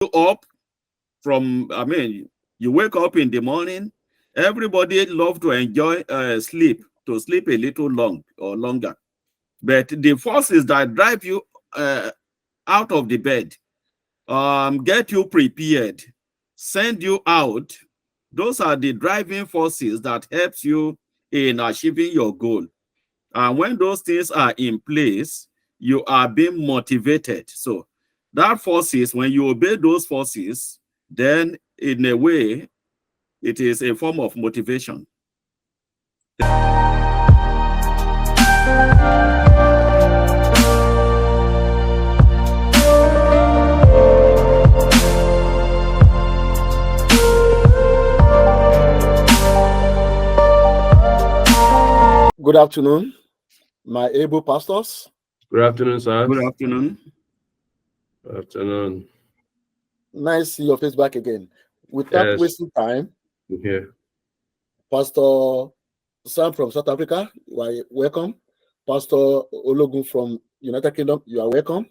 up from, I mean, you wake up in the morning, everybody love to enjoy sleep, to sleep a little long or longer. But the forces that drive you out of the bed, get you prepared, send you out, those are the driving forces that helps you in achieving your goal. And when those things are in place, you are being motivated. So that forces, when you obey those forces, then in a way, it is a form of motivation. Good afternoon, my able pastors. Good afternoon, sir. Good afternoon. Good afternoon. Nice to see your face back again. Without wasting time, here. Pastor Sam from South Africa, you are welcome. Pastor Ologun from United Kingdom, you are welcome.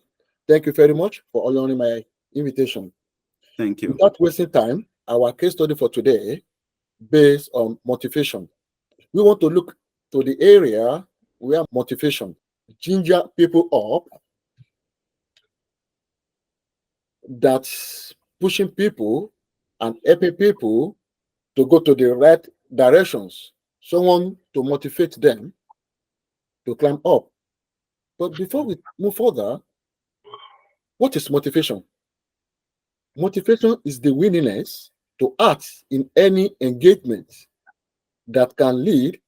Thank you very much for honoring my invitation. Thank you. Without wasting time, our case study for today based on motivation. We want to look to the area where motivation ginger people up, that's pushing people and helping people to go to the right directions. Someone to motivate them to climb up. But before we move further, what is motivation? Motivation is the willingness to act in any engagement that can lead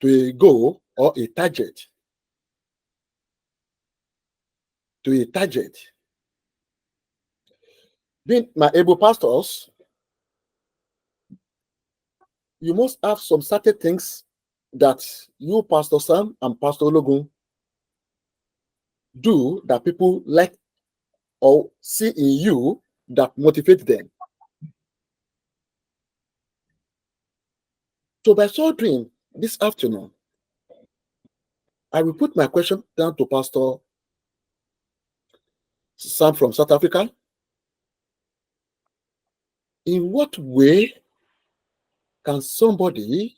to a goal or a target. Being my able pastors, you must have some certain things that you, Pastor Sam and Pastor Ologun, do that people like or see in you that motivate them. So by so doing, this afternoon, I will put my question down to Pastor Sam from South Africa. In what way can somebody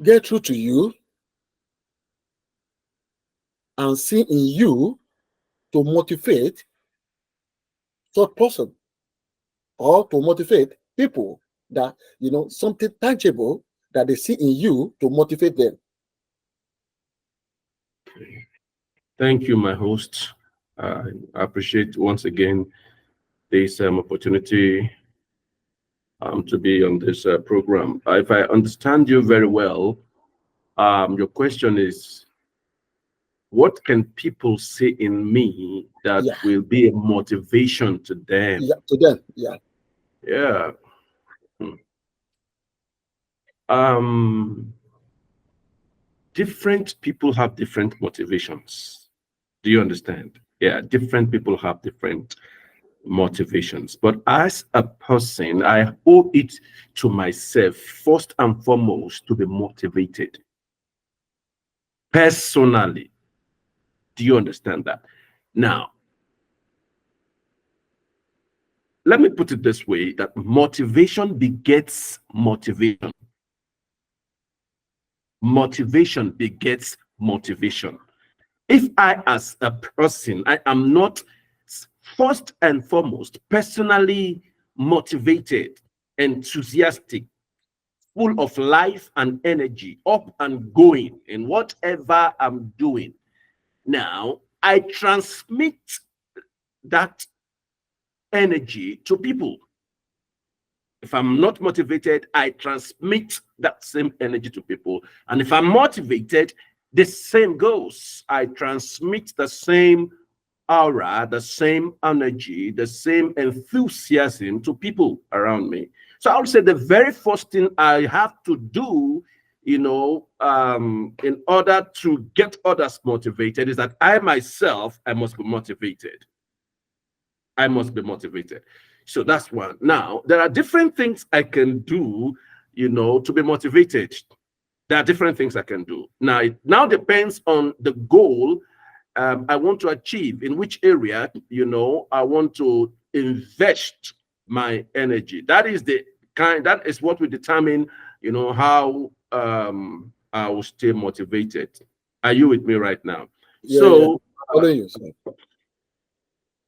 get through to you and see in you to motivate such person or to motivate people that, something tangible that they see in you to motivate them? Thank you, my host. I appreciate once again this opportunity to be on this program. If I understand you very well, your question is, what can people see in me that will be a motivation to them? Yeah, to them, yeah. Yeah. Different people have different motivations. Do you understand? Yeah, different people have different motivations. But as a person, I owe it to myself, first and foremost, to be motivated. Personally. Do you understand that? Now, let me put it this way, that motivation begets motivation. Motivation begets motivation. If I, as a person, I am not first and foremost personally motivated, enthusiastic, full of life and energy, up and going in whatever I'm doing, now I transmit that energy to people. If I'm not motivated, I transmit that same energy to people. And if I'm motivated, the same goes. I transmit the same aura, the same energy, the same enthusiasm to people around me. So I would say the very first thing I have to do, in order to get others motivated, is that I myself, I must be motivated. I must be motivated. So that's one. Now, there are different things I can do, to be motivated. There are different things I can do. Now, it now depends on the goal I want to achieve, in which area, I want to invest my energy. That is what will determine, how I will stay motivated. Are you with me right now? Yeah, so following you, sir.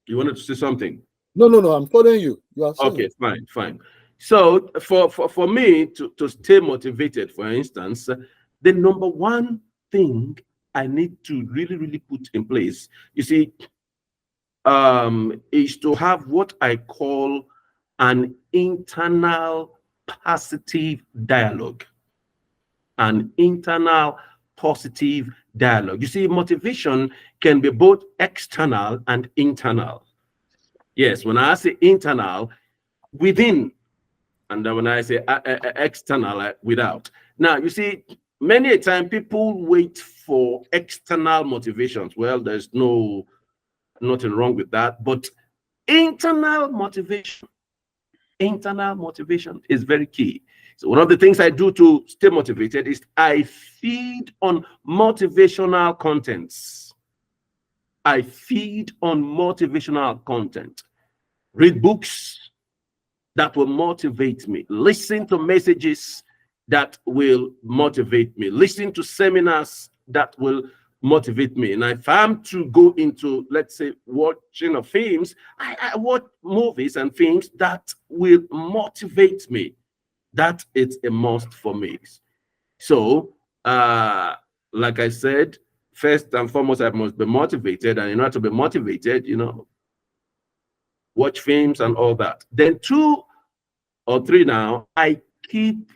You wanted to say something? No, I'm following you. You are saying. Okay, fine. So for me to stay motivated, for instance, the number one thing I need to really put in place, you see, is to have what I call an internal positive dialogue. An internal positive dialogue. You see, motivation can be both external and internal. Yes, when I say internal, within, and then when I say external, without. Now, you see, many a time people wait for external motivations. Well, there's nothing wrong with that, but internal motivation is very key. So one of the things I do to stay motivated is I feed on motivational contents. I feed on motivational content. Read books that will motivate me. Listen to messages that will motivate me. Listen to seminars that will motivate me. And if I'm to go into, let's say, watching of films, I watch movies and films that will motivate me. That is a must for me. So, like I said, first and foremost, I must be motivated. And in order to be motivated, watch films and all that. Then 2 or 3 now, I keep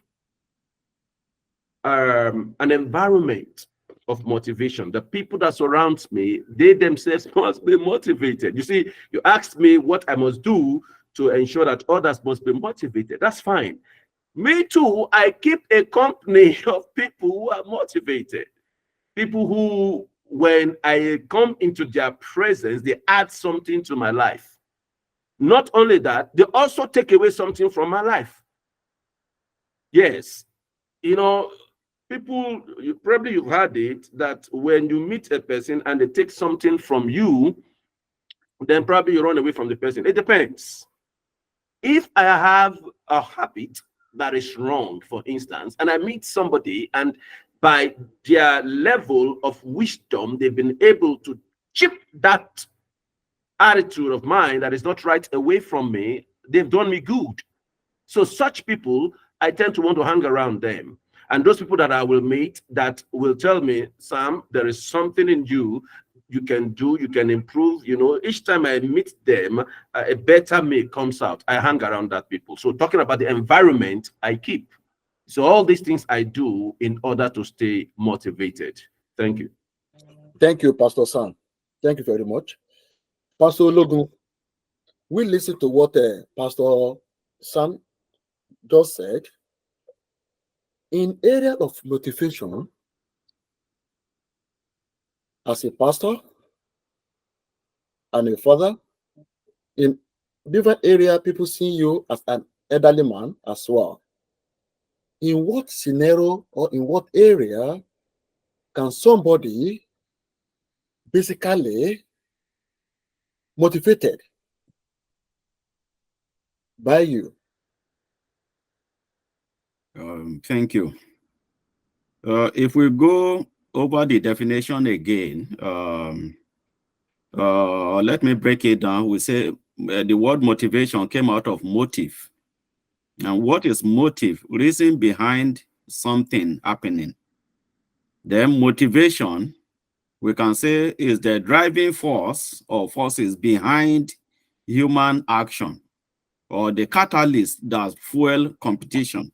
an environment of motivation. The people that surround me, they themselves must be motivated. You see, you asked me what I must do to ensure that others must be motivated. That's fine. Me too, I keep a company of people who are motivated. People who, when I come into their presence, they add something to my life. Not only that, they also take away something from my life. Yes, people, you've heard it, that when you meet a person and they take something from you, then probably you run away from the person. It depends. If I have a habit that is wrong, for instance, and I meet somebody and by their level of wisdom, they've been able to chip that attitude of mine that is not right away from me, they've done me good. So such people, I tend to want to hang around them. And those people that I will meet that will tell me, Sam, there is something in you can do, you can improve. Each time I meet them, a better me comes out. I hang around that people. So talking about the environment I keep. So all these things I do in order to stay motivated. Thank you. Thank you, Pastor Sam. Thank you very much. Pastor Logun, we listen to what Pastor Sam just said. In area of motivation, as a pastor and a father, in different area, people see you as an elderly man as well. In what scenario or in what area can somebody basically motivated by you? Thank you. If we go over the definition again, let me break it down. We say the word motivation came out of motive. And what is motive? Reason behind something happening. Then motivation, we can say, is the driving force or forces behind human action, or the catalyst that fuel competition.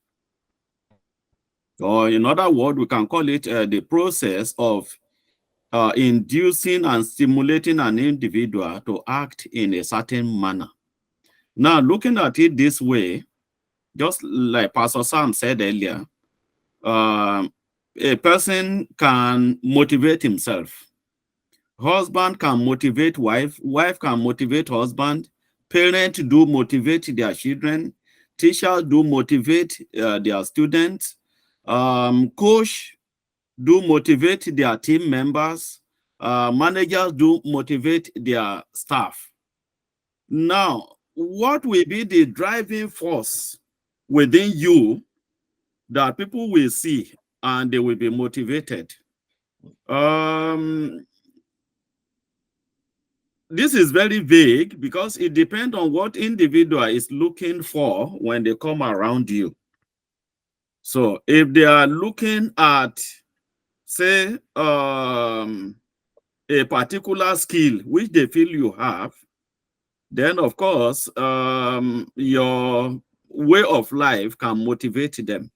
Or in other words, we can call it the process of inducing and stimulating an individual to act in a certain manner. Now, looking at it this way, just like Pastor Sam said earlier, a person can motivate himself. Husband can motivate wife, wife can motivate husband, parents do motivate their children, teachers do motivate their students, coach do motivate their team members, managers do motivate their staff. Now, what will be the driving force within you that people will see and they will be motivated? This is very vague because it depends on what individual is looking for when they come around you. So if they are looking at, say, a particular skill which they feel you have, then of course your way of life can motivate them.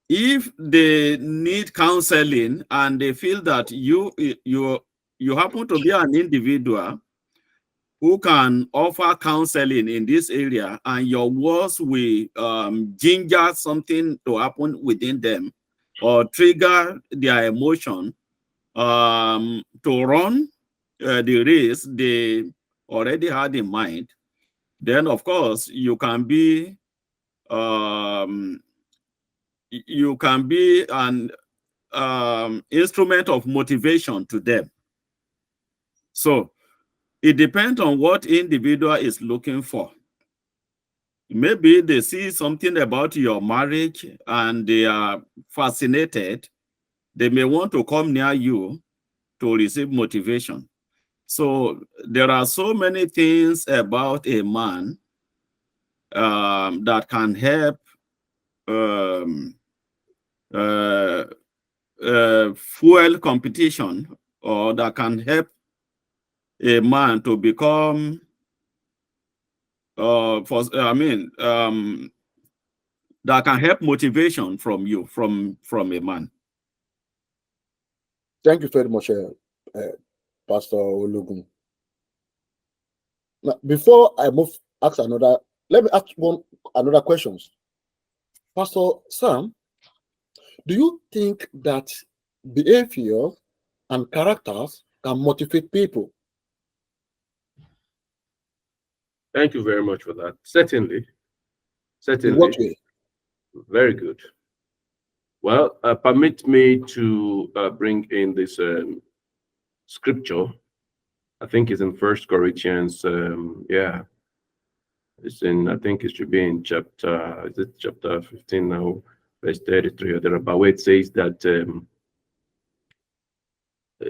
If they need counseling and they feel that you happen to be an individual who can offer counseling in this area, and your words will ginger something to happen within them or trigger their emotion to run the race they already had in mind, then of course you can be an instrument of motivation to them. So it depends on what individual is looking for. Maybe they see something about your marriage and they are fascinated. They may want to come near you to receive motivation. So there are so many things about a man that can help fuel competition, or that can help a man to become that can help motivation from you, from a man. Thank you very much, Pastor Ologun. Now, before I ask another, let me ask another questions. Pastor Sam, do you think that behavior and characters can motivate people? Thank you very much for that. Certainly. In what way? Very good. Well, permit me to bring in this scripture. I think it's in 1 Corinthians. It's in, I think it should be in chapter 15 now, verse 33 or thereabout, where it says that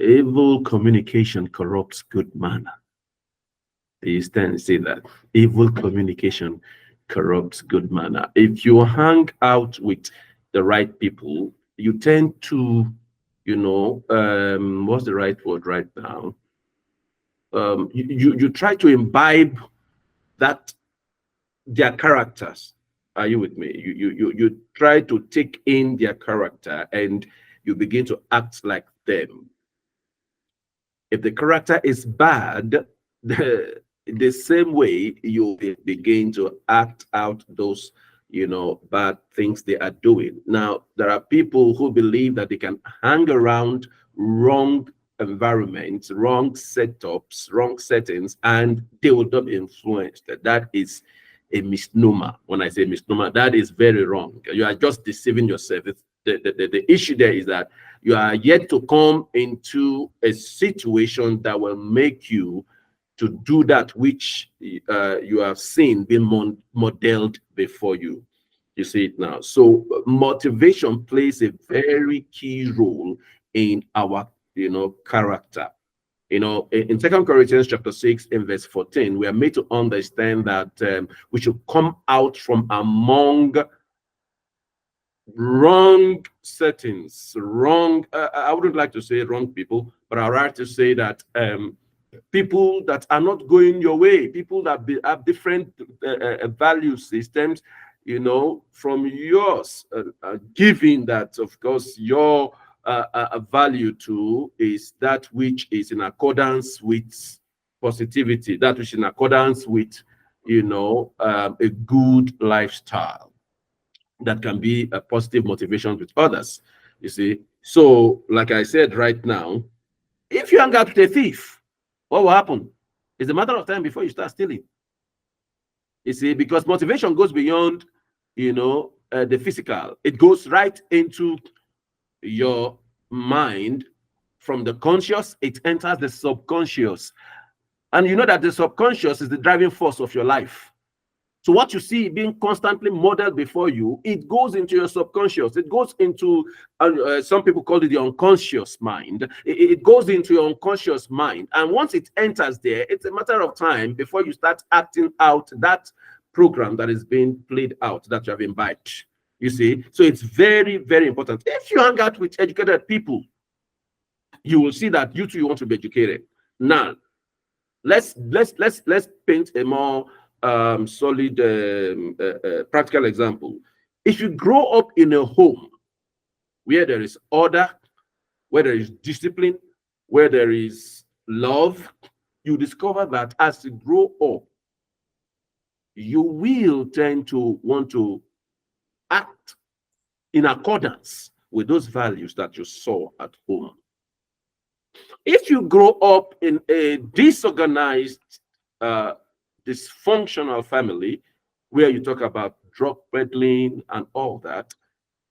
evil communication corrupts good manner. You stand and say that evil communication corrupts good manner. If you hang out with the right people, you tend to, what's the right word right now? You try to imbibe that their characters. Are you with me? You try to take in their character and you begin to act like them. If the character is bad, the same way you begin to act out those bad things they are doing. Now, there are people who believe that they can hang around wrong environments, wrong setups, wrong settings, and they will not be influenced. That is a misnomer. When I say misnomer, that is very wrong. You are just deceiving yourself. The issue there is that you are yet to come into a situation that will make you to do that which you have seen being modeled before you. You see it now. So motivation plays a very key role in our character. In 2 Corinthians chapter 6 in verse 14, we are made to understand that we should come out from among wrong settings, I wouldn't like to say wrong people, but I'd rather to say that people that are not going your way, people that have different value systems, from yours, giving that, of course, your value to is that which is in accordance with positivity, that which is in accordance with, a good lifestyle that can be a positive motivation with others. You see, so like I said right now, if you hang out with a thief, what will happen? It's a matter of time before you start stealing. You see, because motivation goes beyond, the physical. It goes right into your mind from the conscious, it enters the subconscious. And you know that the subconscious is the driving force of your life. So what you see being constantly modeled before you, it goes into your subconscious. It goes into, some people call it the unconscious mind. It goes into your unconscious mind. And once it enters there, it's a matter of time before you start acting out that program that is being played out, that you have imbibed. You see? So it's very, very important. If you hang out with educated people, you will see that you too, you want to be educated. Now, let's paint a more solid practical example. If you grow up in a home where there is order, where there is discipline, where there is love, you discover that as you grow up, you will tend to want to act in accordance with those values that you saw at home. If you grow up in a disorganized, dysfunctional family where you talk about drug peddling and all that,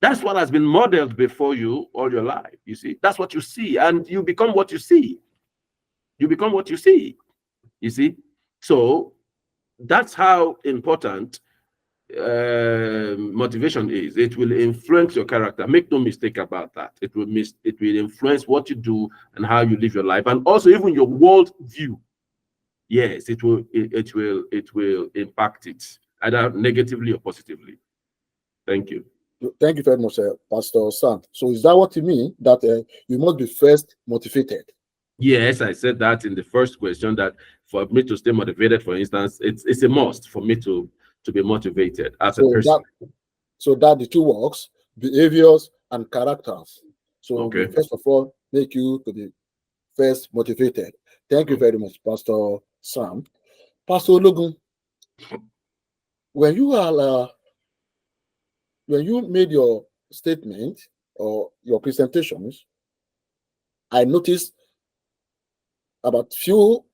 that's what has been modeled before you all your life. You see, that's what you see, and you become what you see. You become what you see. You see, so that's how important motivation is. It will influence your character. Make no mistake about that. It will influence what you do and how you live your life, and also even your world view. Yes, it will impact it either negatively or positively. Thank you. Thank you very much, Pastor Sam. So is that what you mean, that you must be first motivated? Yes, I said that in the first question, that for me to stay motivated, for instance, it's a must for me to be motivated as a person. So that the two works, behaviors and characters. So okay. First of all, make you to be first motivated. Thank you very much, Pastor Sam. Pastor Ologun, when you made your statement or your presentations, I noticed about few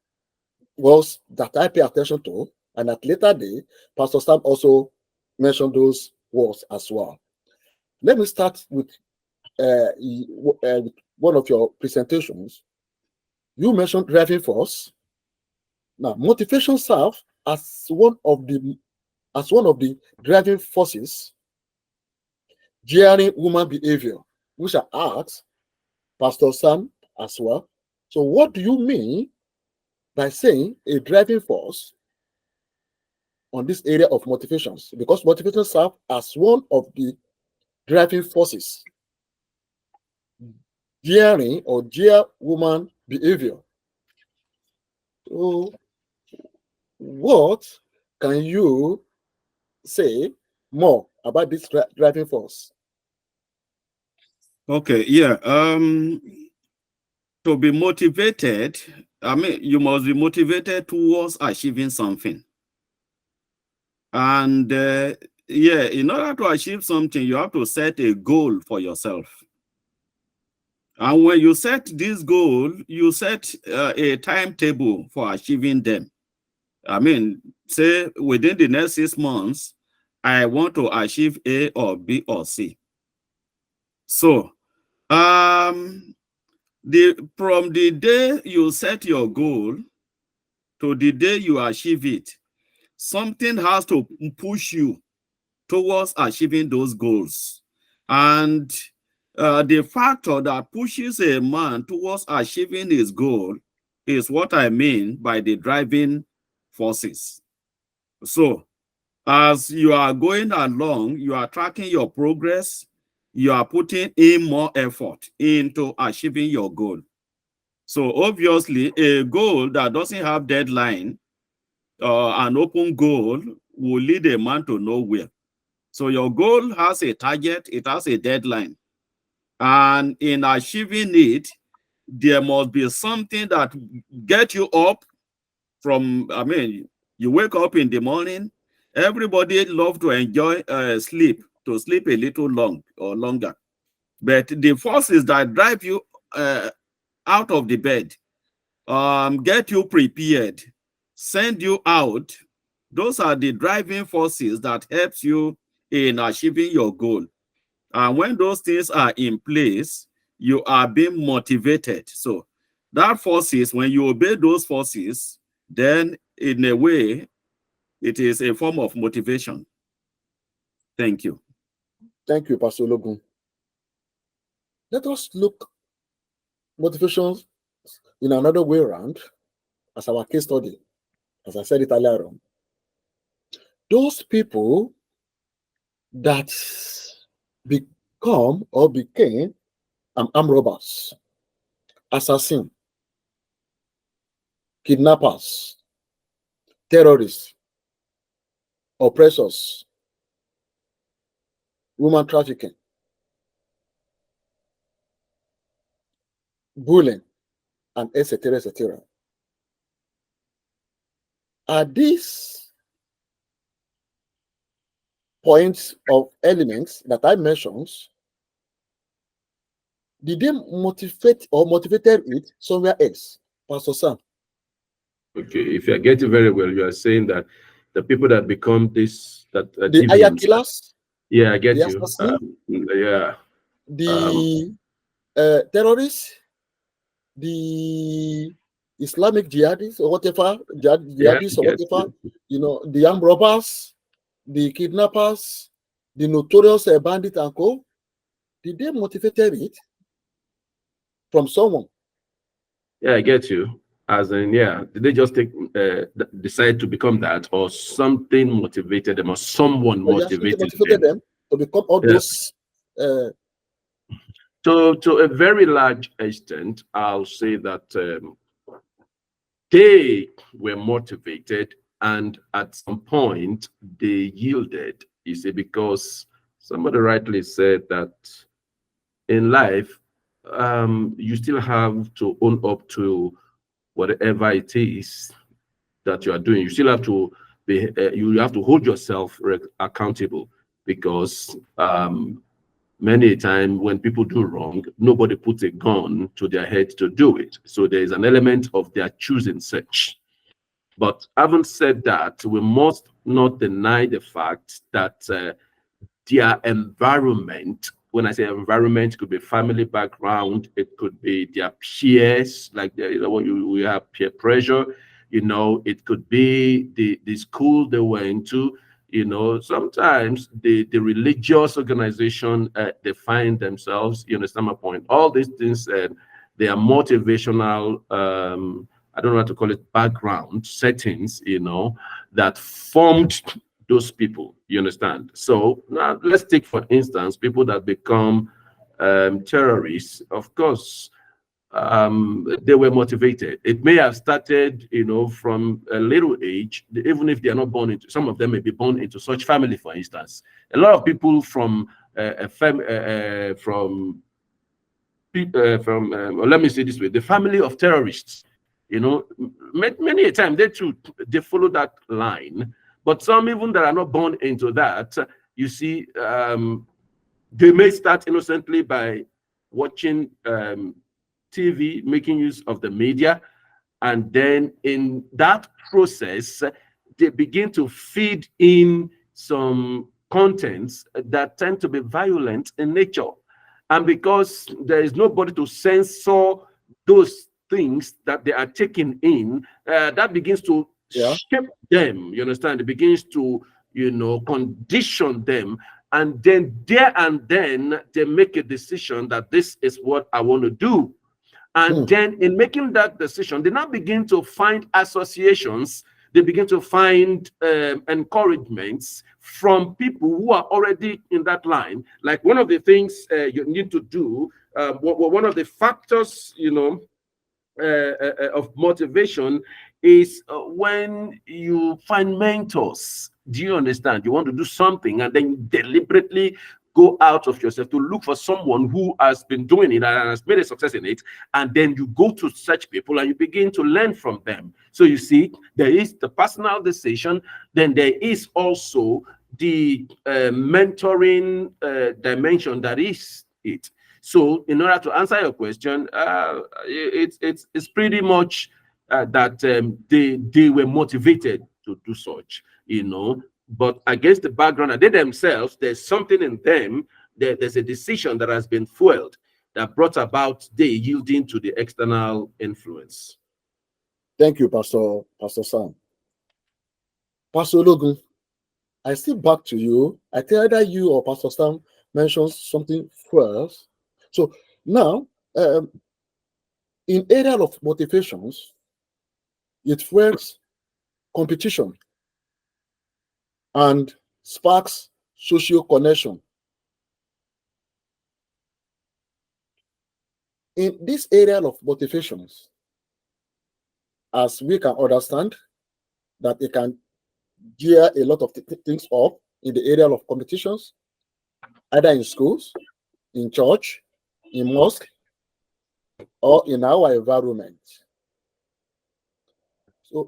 words that I pay attention to, and at later day, Pastor Sam also mentioned those words as well. Let me start with one of your presentations. You mentioned driving force. Now, motivation serves as one of the driving forces gearing human behavior, which I asked Pastor Sam as well. So, what do you mean by saying a driving force on this area of motivations? Because motivation serves as one of the driving forces gearing or gear human behavior. So, what can you say more about this driving force? Okay, yeah. To be motivated, I mean, you must be motivated towards achieving something. And yeah, in order to achieve something, you have to set a goal for yourself. And when you set this goal, you set a timetable for achieving them. I mean, say within the next 6 months, I want to achieve A or B or C. So, from the day you set your goal to the day you achieve it, something has to push you towards achieving those goals. And the factor that pushes a man towards achieving his goal is what I mean by the driving forces. So, as you are going along, you are tracking your progress, you are putting in more effort into achieving your goal. So obviously, a goal that doesn't have deadline, an open goal, will lead a man to nowhere. So your goal has a target, it has a deadline. And in achieving it, there must be something that gets you up from, I mean, you wake up in the morning, everybody loves to enjoy sleep, to sleep a little long or longer. But the forces that drive you out of the bed, get you prepared, send you out, those are the driving forces that helps you in achieving your goal. And when those things are in place, you are being motivated. So that forces, when you obey those forces, then in a way, it is a form of motivation. Thank you. Thank you, Pastor Logun. Let us look motivations in another way around as our case study, as I said it earlier on. Those people that become or became armed robbers, assassins, kidnappers, terrorists, oppressors, woman trafficking, bullying, and etc., etc. Are these points of elements that I mentioned, did they motivate or motivated it somewhere else, Pastor Sam? Okay, if I get it very well, you are saying that the people that become this, that The higher killers, yeah, I get the you. assassin, Yeah. the terrorists, the Islamic jihadists or whatever, jihadists or whatever, the armed robbers, the kidnappers, the notorious bandit and co. Did they motivated it from someone? Yeah, I get you. As in, yeah, did they just decide to become that, or something motivated them, or someone motivated them to become all those? To a very large extent, I'll say that they were motivated, and at some point they yielded. You see, because somebody rightly said that in life, you still have to own up to whatever it is that you are doing. You still have to be, you have to hold yourself accountable, because many a time when people do wrong, nobody puts a gun to their head to do it. So there is an element of their choosing such. But having said that, we must not deny the fact that their environment, when I say environment, it could be family background, it could be their peers, like we have peer pressure, it could be the school they went to, sometimes the religious organization they find themselves, you understand my point? All these things, they are motivational, I don't know how to call it, background settings, that formed those people, you understand? So now let's take, for instance, people that become terrorists. Of course, they were motivated. It may have started, from a little age, even if they are not born into, some of them may be born into such family, for instance. A lot of people from let me say this way, the family of terrorists, many a time they follow that line. But some even that are not born into that, you see, they may start innocently by watching TV, making use of the media, and then in that process, they begin to feed in some contents that tend to be violent in nature. And because there is nobody to censor those things that they are taking in, that begins to shape them, you understand? It begins to, condition them. And then there and then they make a decision that this is what I want to do. And then in making that decision, they now begin to find associations. They begin to find encouragements from people who are already in that line. Like one of the things you need to do, one of the factors, of motivation is when you find mentors. Do you understand? You want to do something and then deliberately go out of yourself to look for someone who has been doing it and has made a success in it, and then you go to such people and you begin to learn from them. So you see, there is the personal decision, then there is also the mentoring dimension that is it. So in order to answer your question, it's pretty much that they were motivated to do such, but against the background, and they themselves, there's something in them there's a decision that has been fueled that brought about the yielding to the external influence. Thank you, Pastor Sam. Pastor Logun, I still back to you. I think either you or Pastor Sam mentioned something first. So now, in area of motivations, it fuels competition and sparks social connection. In this area of motivations, as we can understand that it can gear a lot of things up in the area of competitions, either in schools, in church, in mosque, or in our environment.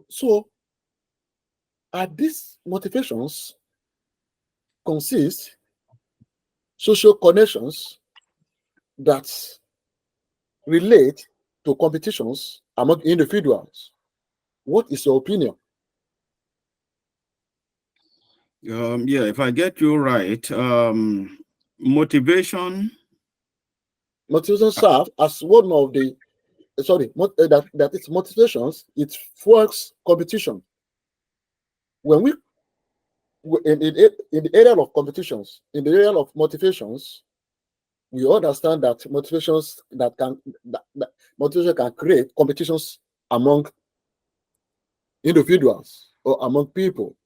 So are these motivations consist social connections that relate to competitions among individuals? What is your opinion? Yeah, if I get you right, motivation serve as one of the that it's motivations. It fuels competition. When we in the area of competitions, in the area of motivations, we understand that motivation can create competitions among individuals or among people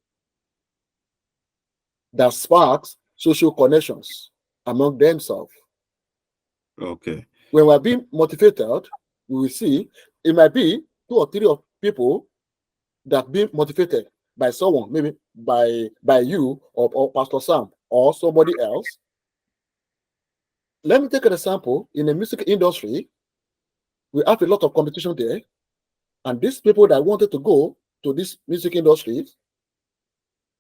that sparks social connections among themselves. Okay. When we're being motivated, we will see it might be 2 or 3 of people that being motivated by someone, maybe by you or Pastor Sam or somebody else. Let me take an example. In the music industry, we have a lot of competition there, and these people that wanted to go to this music industry,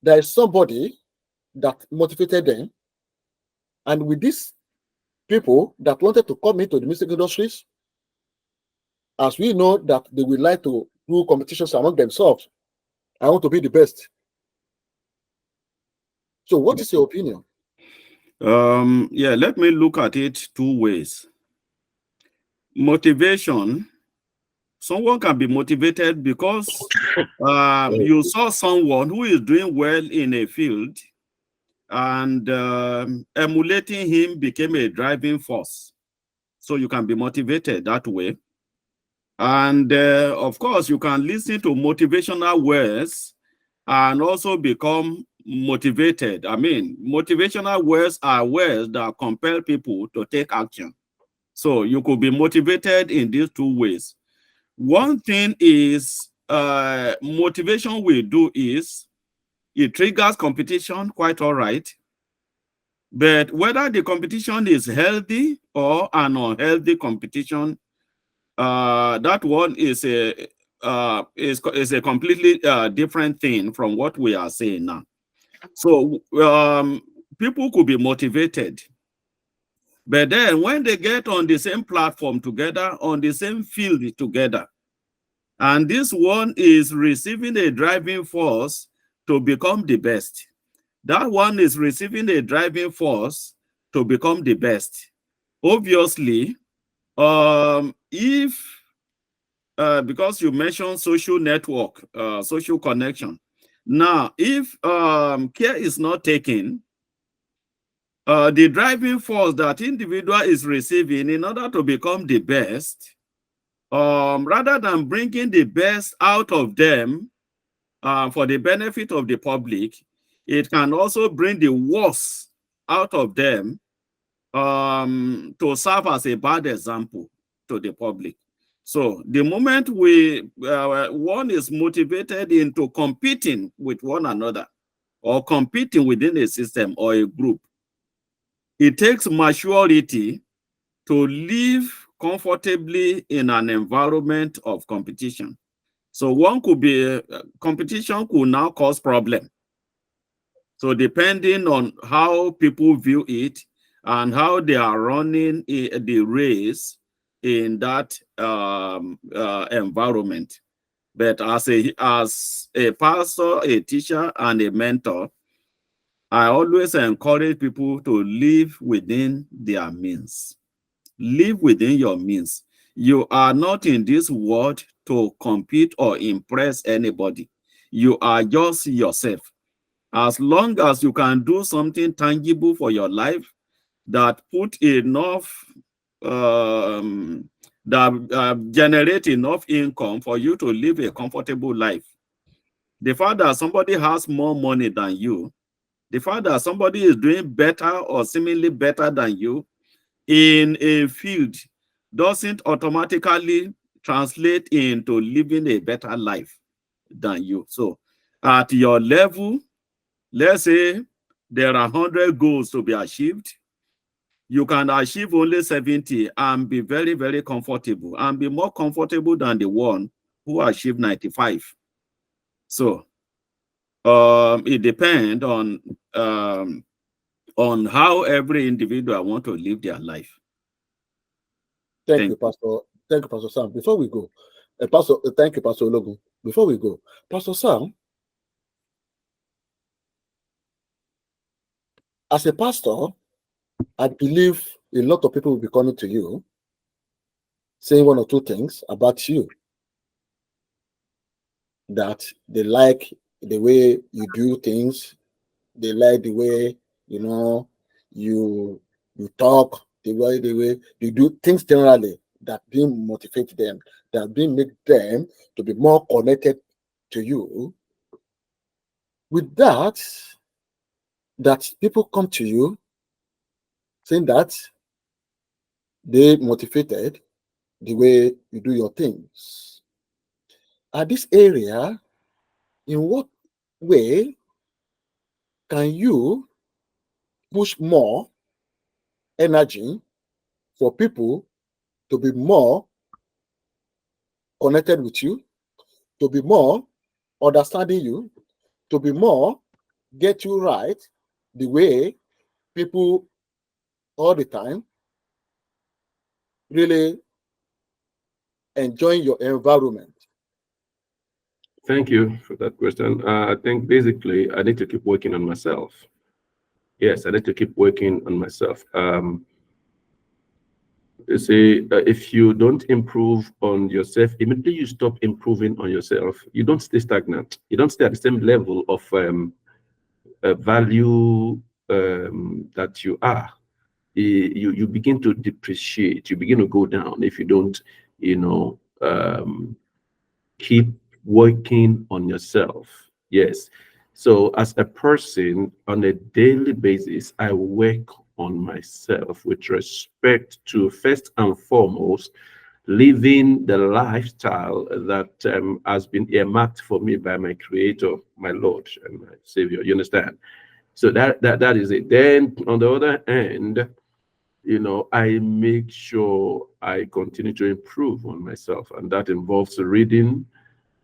there is somebody that motivated them, and with these people that wanted to come into the music industries, as we know that they would like to do competitions among themselves, I want to be the best. So what is your opinion? Yeah, let me look at it 2 ways. Motivation, someone can be motivated because you saw someone who is doing well in a field, and emulating him became a driving force. So you can be motivated that way. And of course, you can listen to motivational words and also become motivated. I mean, motivational words are words that compel people to take action. So you could be motivated in these 2 ways. One thing is motivation will do is it triggers competition, quite all right. But whether the competition is healthy or an unhealthy competition, that one is a completely different thing from what we are saying now. So people could be motivated, but then when they get on the same platform together, on the same field together, and this one is receiving a driving force to become the best, that one is receiving a driving force to become the best. Obviously, if because you mentioned social network, social connection. Now, if care is not taken, the driving force that individual is receiving in order to become the best, rather than bringing the best out of them for the benefit of the public, it can also bring the worst out of them to serve as a bad example to the public. So the moment one is motivated into competing with one another or competing within a system or a group, it takes maturity to live comfortably in an environment of competition. So one could be, competition could now cause problem. So depending on how people view it and how they are running the race in that environment. But as a pastor, a teacher, and a mentor, I always encourage people to live within their means. Live within your means. You are not in this world to compete or impress anybody. You are just yourself. As long as you can do something tangible for your life that put enough, that generate enough income for you to live a comfortable life. The fact that somebody has more money than you, the fact that somebody is doing better or seemingly better than you in a field doesn't automatically translate into living a better life than you. So at your level, let's say there are 100 goals to be achieved. You can achieve only 70 and be very, very comfortable and be more comfortable than the one who achieved 95. So it depends on how every individual want to live their life. Thank you, Pastor. Thank you, Pastor Sam. Before we go, thank you, Pastor Ologun. Before we go, Pastor Sam, as a pastor, I believe a lot of people will be coming to you saying one or two things about you, that they like the way you do things, they like the way you talk, the way you do things generally, that being motivate them, that being make them to be more connected to you. With that people come to you saying that they motivated the way you do your things. At this area, in what way can you push more energy for people to be more connected with you, to be more understanding you, to be more get you right the way people all the time really enjoying your environment? Thank you for that question. I think basically I need to keep working on myself. Yes, I need to keep working on myself. You see, if you don't improve on yourself, immediately you stop improving on yourself, you don't stay stagnant. You don't stay at the same level of value that you are. You begin to depreciate. You begin to go down if you don't, keep working on yourself. Yes. So as a person on a daily basis, I work on myself with respect to, first and foremost, living the lifestyle that has been earmarked for me by my Creator, my Lord and my Savior. You understand? So that is it. Then on the other hand, I make sure I continue to improve on myself, and that involves reading,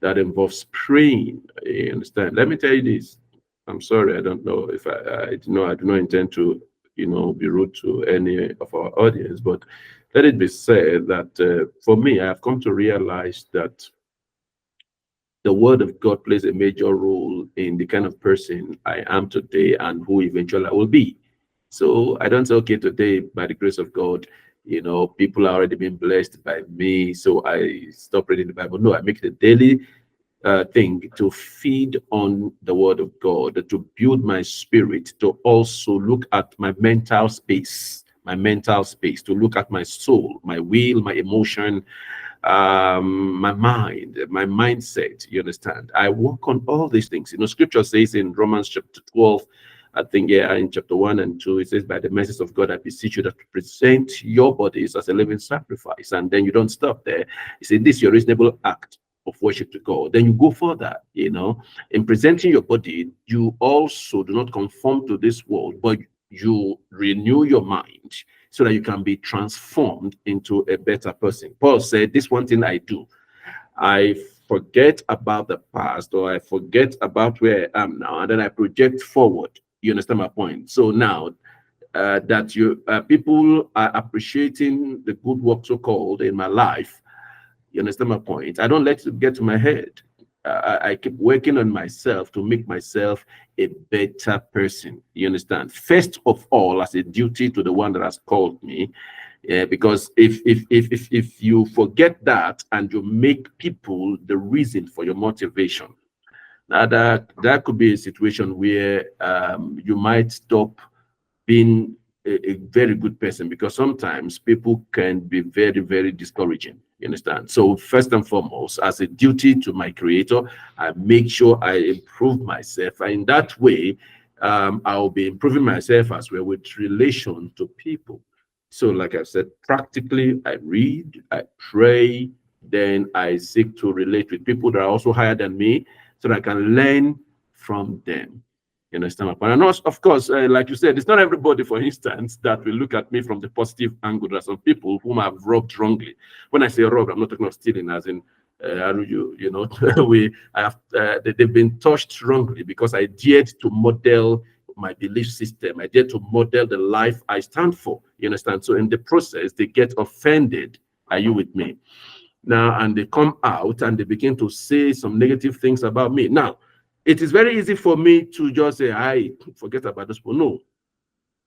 that involves praying. You understand? Let me tell you this. I'm sorry, I don't know if I do not intend to, be rude to any of our audience, but let it be said that for me, I have come to realize that the Word of God plays a major role in the kind of person I am today and who eventually I will be. So I don't say, okay, today, by the grace of God, people are already been blessed by me, so I stop reading the Bible. No, I make it a daily thing to feed on the Word of God, to build my spirit, to also look at my mental space, to look at my soul, my will, my emotion, my mind, my mindset. You understand? I work on all these things. Scripture says in Romans chapter 12, I think, in chapter 1 and 2, it says, by the mercies of God, I beseech you that to present your bodies as a living sacrifice. And then you don't stop there. You say, this is your reasonable act of worship to God. Then you go further, in presenting your body, you also do not conform to this world, but you renew your mind so that you can be transformed into a better person. Paul said, this one thing I do, I forget about the past, or I forget about where I am now, and then I project forward. You understand my point? So now that people are appreciating the good work so called in my life, you understand my point? I don't let it get to my head. I keep working on myself to make myself a better person. You understand? First of all, as a duty to the one that has called me, because if you forget that and you make people the reason for your motivation, now that could be a situation where you might stop being a very good person, because sometimes people can be very, very discouraging. You understand? So first and foremost, as a duty to my creator, I make sure I improve myself. And in that way, I'll be improving myself as well with relation to people. So like I said, practically I read, I pray, then I seek to relate with people that are also higher than me so that I can learn from them. You understand my point? And also, of course, like you said, it's not everybody, for instance, that will look at me from the positive angle. There are some people whom I've robbed wrongly. When I say robbed, I'm not talking of stealing, as in, you know, they've been touched wrongly because I dared to model my belief system. I dared to model the life I stand for. You understand? So in the process, they get offended. Are you with me? Now, and they come out and they begin to say some negative things about me. Now, it is very easy for me to just say, I forget about this people. No,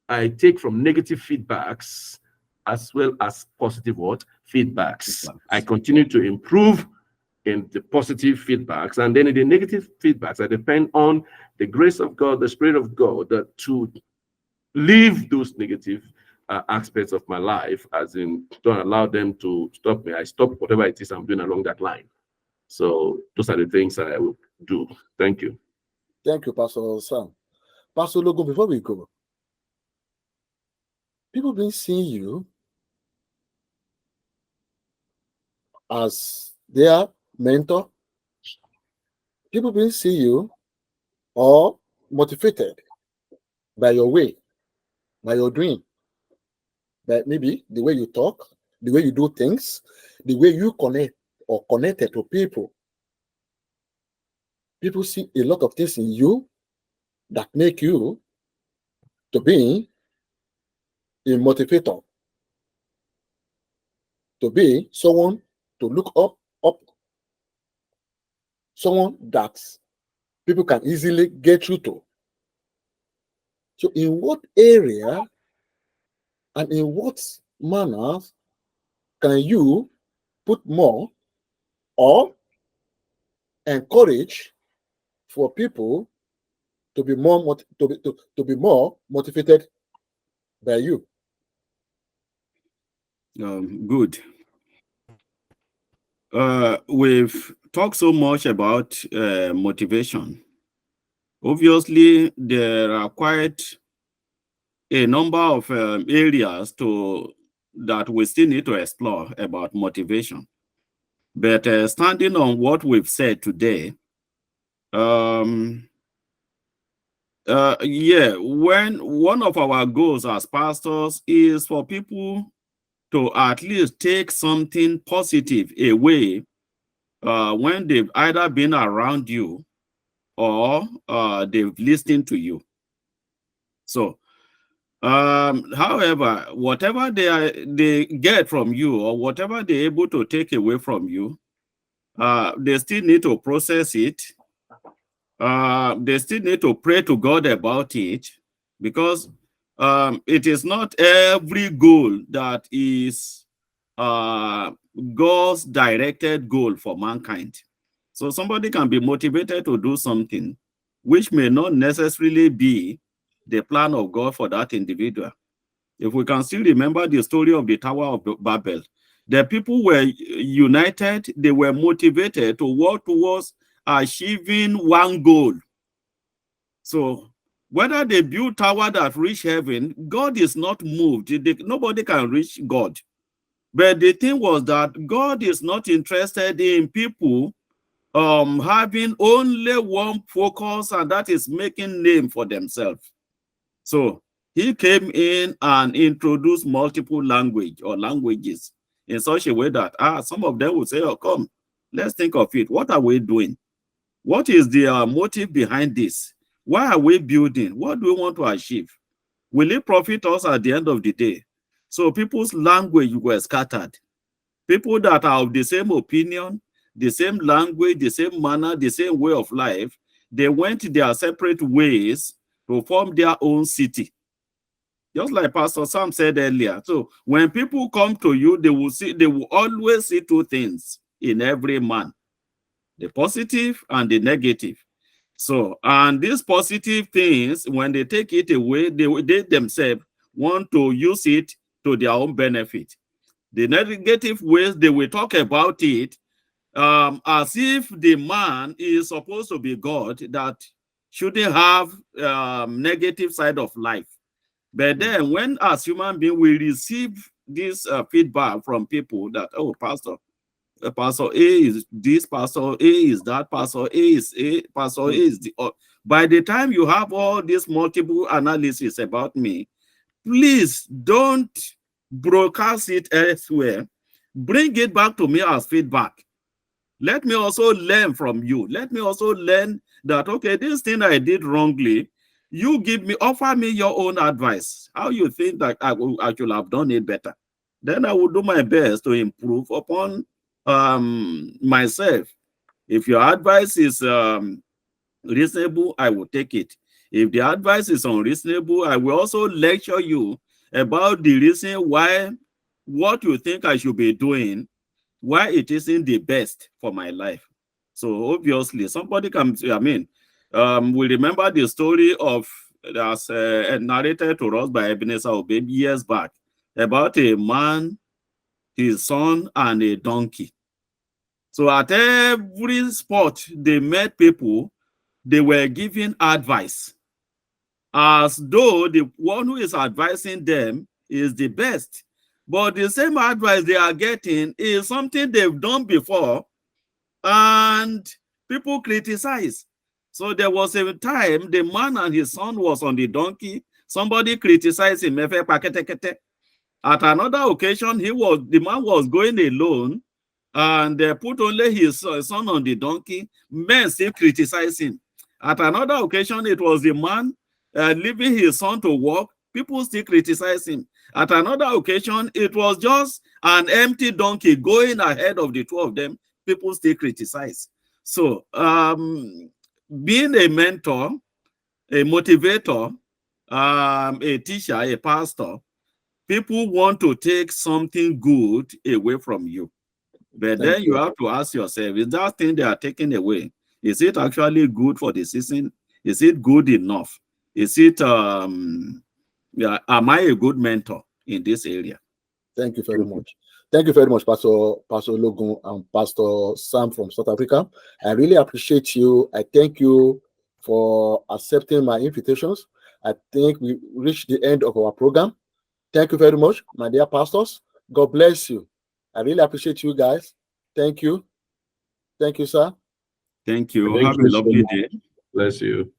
I take from negative feedbacks as well as positive what? Feedbacks. I continue to improve in the positive feedbacks. And then in the negative feedbacks, I depend on the grace of God, the Spirit of God, to leave those negative aspects of my life, as in don't allow them to stop me. I stop whatever it is I'm doing along that line. So those are the things I will do. Thank you. Thank you, Pastor Sam. Pastor Logo, before we go, people been seeing you as their mentor. People been seeing you or motivated by your way, by your dream, by maybe the way you talk, the way you do things, the way you connect or connected to people. People see a lot of things in you that make you to be a motivator, to be someone to look up, someone that people can easily get through to. So in what area and in what manner can you put more or encourage for people to be more to be more motivated by you? Good. We've talked so much about motivation. Obviously, there are quite a number of areas that we still need to explore about motivation. But standing on what we've said today, yeah, when one of our goals as pastors is for people to at least take something positive away when they've either been around you or they've listened to you. So, however, whatever they get from you or whatever they're able to take away from you, they still need to process it. They still need to pray to God about it, because it is not every goal that is God's directed goal for mankind. So somebody can be motivated to do something which may not necessarily be the plan of God for that individual. If we can still remember the story of the Tower of Babel, the people were united, they were motivated to work towards achieving one goal. So whether they build tower that reach heaven, God is not moved. Nobody can reach God. But the thing was that God is not interested in people having only one focus, and that is making name for themselves. So he came in and introduced multiple languages in such a way that some of them would say, oh, come, let's think of it. What are we doing? What is the motive behind this? Why are we building? What do we want to achieve? Will it profit us at the end of the day? So people's language were scattered. People that are of the same opinion, the same language, the same manner, the same way of life. They went their separate ways to form their own city. Just like Pastor Sam said earlier. So when people come to you, they will always see two things in every man: the positive and the negative. So, and these positive things, when they take it away, they themselves want to use it to their own benefit. The negative ways, they will talk about it as if the man is supposed to be God, that shouldn't have negative side of life. But then when as human beings we receive this feedback from people that, oh, Pastor A is this, Pastor A is that, Pastor A is A, Pastor A is the. By the time you have all this multiple analysis about me, please don't broadcast it elsewhere. Bring it back to me as feedback. Let me also learn from you. Let me also learn that, okay, this thing I did wrongly, you offer me your own advice. How you think that I should have done it better. Then I will do my best to improve upon myself. If your advice is reasonable, I will take it. If the advice is unreasonable, I will also lecture you about the reason why what you think I should be doing, why it isn't the best for my life. So obviously, somebody can, we remember the story of that's narrated to us by Ebenezer Obey years back about a man, his son, and a donkey. So at every spot they met people, they were giving advice as though the one who is advising them is the best. But the same advice they are getting is something they've done before, and people criticize. So there was a time the man and his son was on the donkey. Somebody criticized him. At another occasion, the man was going alone, and they put only his son on the donkey. Men still criticize him. At another occasion, it was the man leaving his son to walk. People still criticize him. At another occasion, it was just an empty donkey going ahead of the two of them. People still criticize. So, being a mentor, a motivator, a teacher, a pastor, people want to take something good away from you. But then you have to ask yourself, is that thing they are taking away, is it actually good for the season? Is it good enough? Is it, am I a good mentor in this area? Thank you very much. Thank you very much, Pastor Logun and Pastor Sam from South Africa. I really appreciate you. I thank you for accepting my invitations. I think we reached the end of our program. Thank you very much, my dear pastors. God bless you. I really appreciate you guys. Thank you. Thank you, sir. Thank you. Have a lovely day. Bless you.